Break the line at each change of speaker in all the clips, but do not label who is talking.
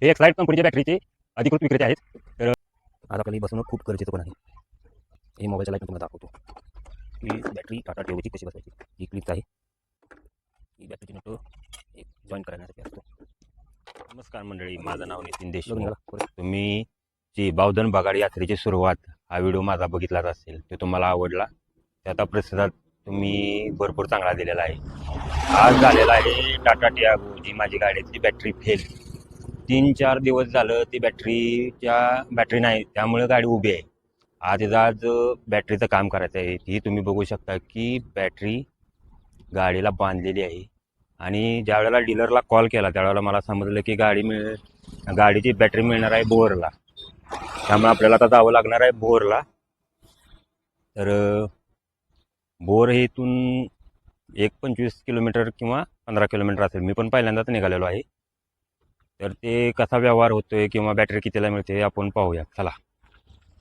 हे एक्साईड कंपनीच्या बॅटरीचे अधिकृत विक्रेते आहेत. तर आज आपल्याला बसवणं खूप गरजेचं पण आहे. हे मोबाईलच्या लाईट तुम्हाला दाखवतो की बॅटरी टाटा टिओची कशी बसवायची. ही क्लिप आहे, ही बॅटरीची नट एक जॉईन करण्यासाठी असतो. नमस्कार मंडळी, माझं नाव नितीन देशमुख. तुम्ही जी बावधन बगाड यात्रेची सुरुवात हा व्हिडिओ माझा बघितलाच असेल, तो तुम्हाला आवडला. त्याचा प्रतिसाद तुम्ही भरपूर चांगला दिलेला आहे. आज झालेला आहे टाटा टियागो, जी माझी गाडीची बॅटरी फेल. 3-4 दिवस झालं ती बॅटरी नाही, त्यामुळे गाडी उभी आहे. आज बॅटरीचं काम करायचं आहे. ही तुम्ही बघू शकता की बॅटरी गाडीला बांधलेली आहे. आणि ज्या वेळेला डीलरला कॉल केला त्यावेळेला मला समजलं की गाडीची बॅटरी मिळणार आहे बोरला. त्यामुळे आपल्याला आता जावं लागणार आहे बोरला. तर बोर हे इथून 25 किलोमीटर किंवा 15 किलोमीटर असेल. मी पण पहिल्यांदाच निघालेलो आहे. तर ते कसा व्यवहार होतोय किंवा बॅटरी कितीला मिळते आपण पाहूया. चला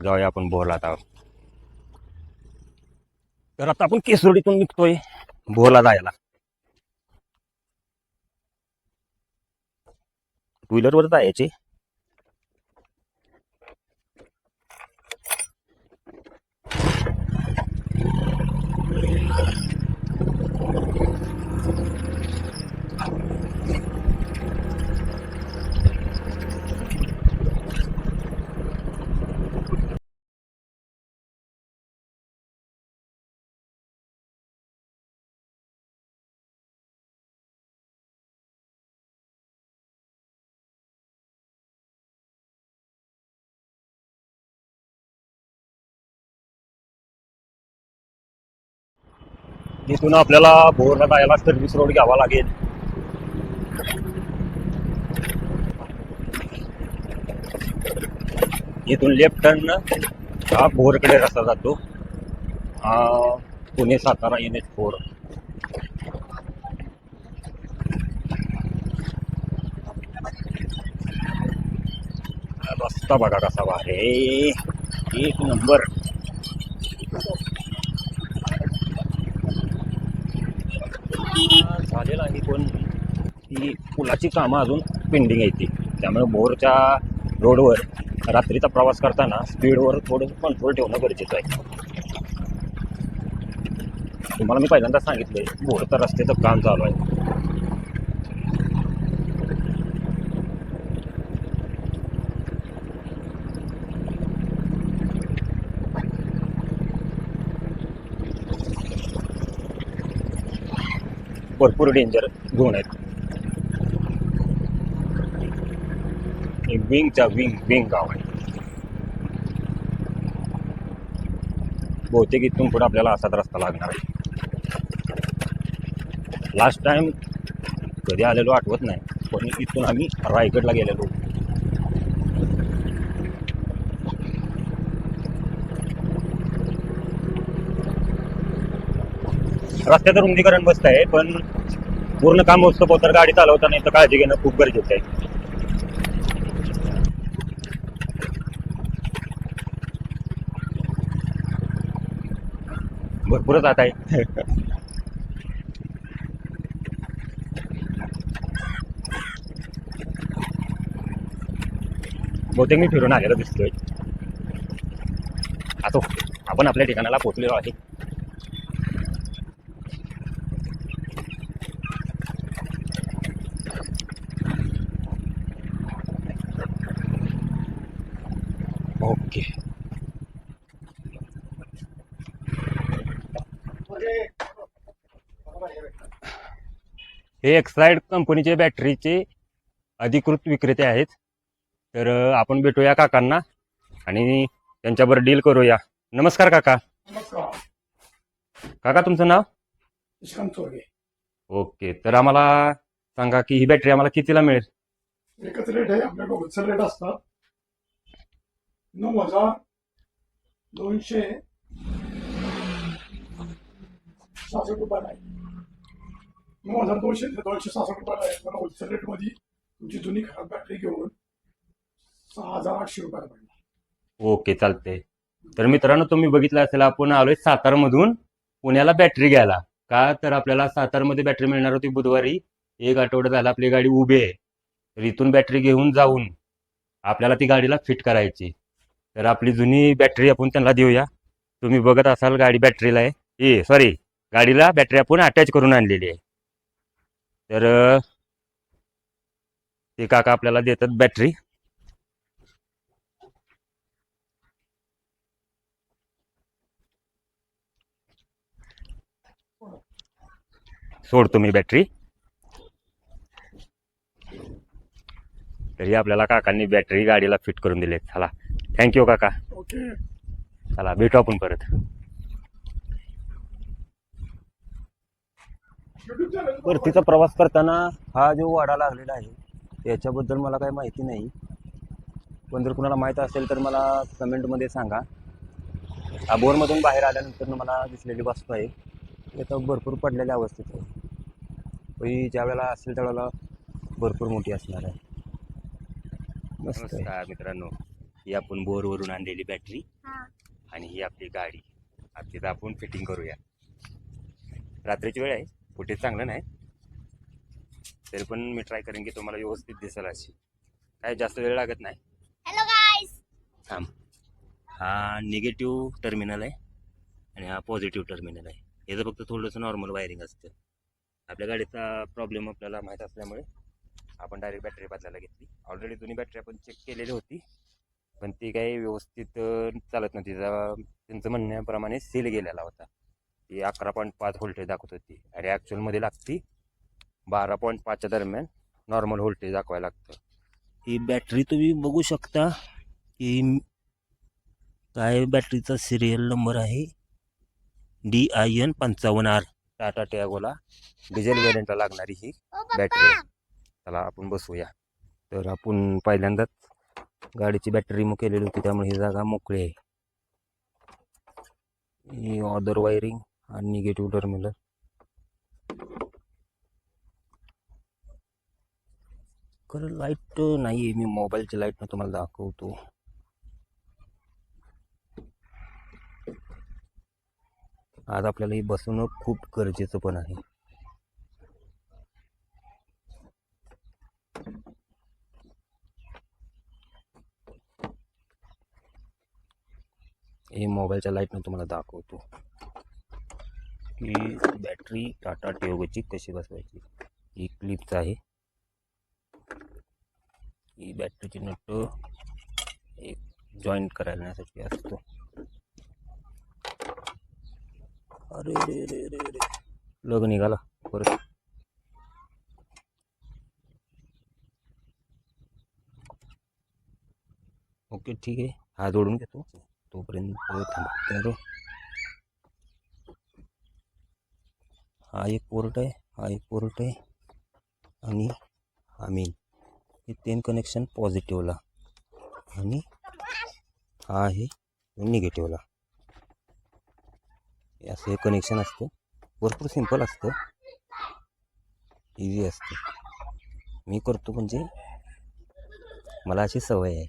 जाऊया आपण बोरला आता. तर आता आपण केसरोडीतून निघतोय बोरला जायला. टू व्हीलरवर जायचे. तिथून आपल्याला भोरला जायला सर्व्हिस रोड घ्यावा लागेल. इथून लेफ्ट टर्न हा भोरकडे रस्ता जातो. पुणे सातारा NH4. रस्ता बघा कसा आहे, एक नंबर. झालेला आहे पण ही पुलाची कामं अजून पेंडिंग आहे ती. त्यामुळे भोरच्या रोडवर रात्रीचा प्रवास करताना स्पीडवर थोडं कंट्रोल ठेवणं गरजेचं आहे. तुम्हाला मी पहिल्यांदा सांगितलंय भोरच्या रस्त्याचं काम चालू आहे. भरपूर डेंजर झोन आहेत. विंग गाव आहे. बहुतेक इथून पुढे आपल्याला असाच रस्ता लागणार आहे. लास्ट टाइम कधी आलेलो आठवत नाही, पण इथून आम्ही रायगडला गेलेलो. रस्त्याचं रुंदीकरण बसत आहे, पण पूर्ण काम होतं तर गाडी चालवताना तर काळजी घेणं खूप गरजेचं आहे. भरपूरच आता आहे. बहुतेक मी फिरून आलेलो दिसतोय. आता आपण आपल्या ठिकाणाला पोहोचलेलो आहे. ओके. हे एक्साईड कंपनीचे बॅटरीचे अधिकृत विक्रेते आहेत. तर आपण भेटूया काकांना आणि त्यांच्यावर डील करूया. नमस्कार काका. काका तुमचं नाव? ओके. तर आम्हाला सांगा की ही बॅटरी आम्हाला कितीला मिळेल?
एकच रेट आहे आपल्याकडे. होलसेल रेट असतात 9,266 रुपयाला आहे. 9,200 ते 266 रुपयाला आहे. पण होलसेल रेट मध्ये तुमची जुनी खराब बॅटरी घेऊन 6,800 रुपयाला पडला.
ओके, चालते. तर मित्रांनो, तुम्ही बघितलं असेल आपण आलोय सातारमधून पुण्याला बॅटरी घ्यायला. का तर आपल्याला सातारमध्ये बॅटरी मिळणार होती बुधवारी. एक आठवडा झाला आपली गाडी उभी आहे. तर इथून बॅटरी घेऊन जाऊन आपल्याला ती गाडीला फिट करायची. तर आपली जुनी बॅटरी आपण त्यांना देऊया. तुम्ही बघत असाल गाडी बॅटरीला आहे, सॉरी, गाडीला बॅटरी आपण अटॅच करून आणलेली आहे. तर ते काका आपल्याला देतात बॅटरी. सोडतो मी बॅटरी. तरी आपल्याला काकांनी बॅटरी गाडीला फिट करून दिली. चला, थँक्यू काका.
ओके.
चला, भेटू आपण परत.
YouTube channel
परतीचा प्रवास करताना हा जो वाडा लागलेला आहे याच्याबद्दल मला काही माहिती नाही, पण जर कुणाला माहीत असेल तर मला कमेंटमध्ये सांगा. आबोरमधून बाहेर आल्यानंतर मला दिसलेली वास्तू आहे याचा भरपूर पडलेल्या अवस्थेत आहे. पण ज्या वेळेला असेल त्यावेळेला भरपूर मोठी असणार आहे. मस्त आहे. नमस्कार मित्रांनो, ही आपण बोरवरून आणलेली बॅटरी आणि ही आपली गाडी. आता तिथं आपण फिटिंग करूया. रात्रीची वेळ आहे, फुटेज चांगलं नाही, तरी पण मी ट्राय करेन की तुम्हाला व्यवस्थित दिसेल अशी. काय जास्त वेळ लागत नाही.
हॅलो गाईस.
थांब. हा निगेटिव्ह टर्मिनल आहे आणि हा पॉझिटिव्ह टर्मिनल आहे. याचं फक्त थोडंसं नॉर्मल वायरिंग असतं. आपल्या गाडीचा प्रॉब्लेम आपल्याला माहीत असल्यामुळे आपण डायरेक्ट बॅटरी बदलायला घेतली. ऑलरेडी जुनी बॅटरी आपण चेक केलेली होती, पण ती काही व्यवस्थित चालत नव्हती. त्यांचं म्हणण्याप्रमाणे सेल गेलेला होता. ती 11.5 व्होल्टेज दाखवत होती आणि ॲक्च्युअलमध्ये लागती 12.5च्या दरम्यान नॉर्मल व्होल्टेज दाखवायला लागतं. ही बॅटरी तुम्ही बघू शकता की काय बॅटरीचा सिरियल नंबर आहे DIN 55R. टाटा टॅगोला डिझेल व्हेरियंटला लागणारी ही बॅटरी आहे. चला आपण बसूया. तर आपण पहिल्यांदाच गाडीची बॅटरी रिमूव्ह केलेली होती, त्यामुळे ही जागा मोकळी आहे. ही ऑदर वायरिंग आणि निगेटिव्ह टर्मिनल. खरं लाईट नाही आहे, मी मोबाईलची लाईटनं तुम्हाला दाखवतो. आज आपल्याला ही बसवणं खूप गरजेचं पण आहे. हे मोबाईलच्या लाईटनं तुम्हाला दाखवतो की बॅटरी टाटा टियागोची कशी बसवायची. ही क्लिप्स आहे. ही बॅटरीची नट एक जॉईंट करण्यासाठी असतो. अरे रे रे रे रे, लग निघाला परत. ओके ठीक आहे, हा जोडून घेतो तोपर्यंत थांबतो. हा एक पोर्ट आहे, हा एक पोर्ट आहे आणि हा मेन. हे 3 कनेक्शन पॉझिटिव्हला आणि हा आहे निगेटिव्हला. असं हे कनेक्शन असतं. भरपूर सिंपल असतं, इझी असतं. मी करतो म्हणजे मला अशी सवय आहे.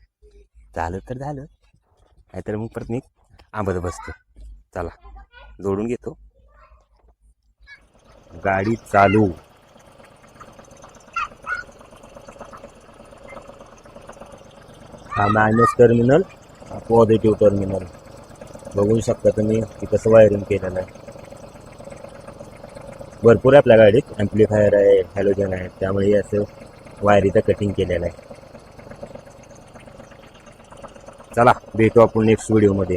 झालं तर झालं, नाहीतर मग परत मी आंबत बसतो. चला जोडून घेतो. गाडी चालू. हा मायनस टर्मिनल, हा पॉझिटिव्ह टर्मिनल. बघू शकता तुम्ही की कसं वायरिंग केलेलं आहे. भरपूर आपल्या गाडीत ॲम्प्लिफायर आहे, हॅलोजन आहे, त्यामुळे असं वायरीचं कटिंग केलेलं आहे. चला भेटू आपण नेक्स्ट व्हिडिओमध्ये.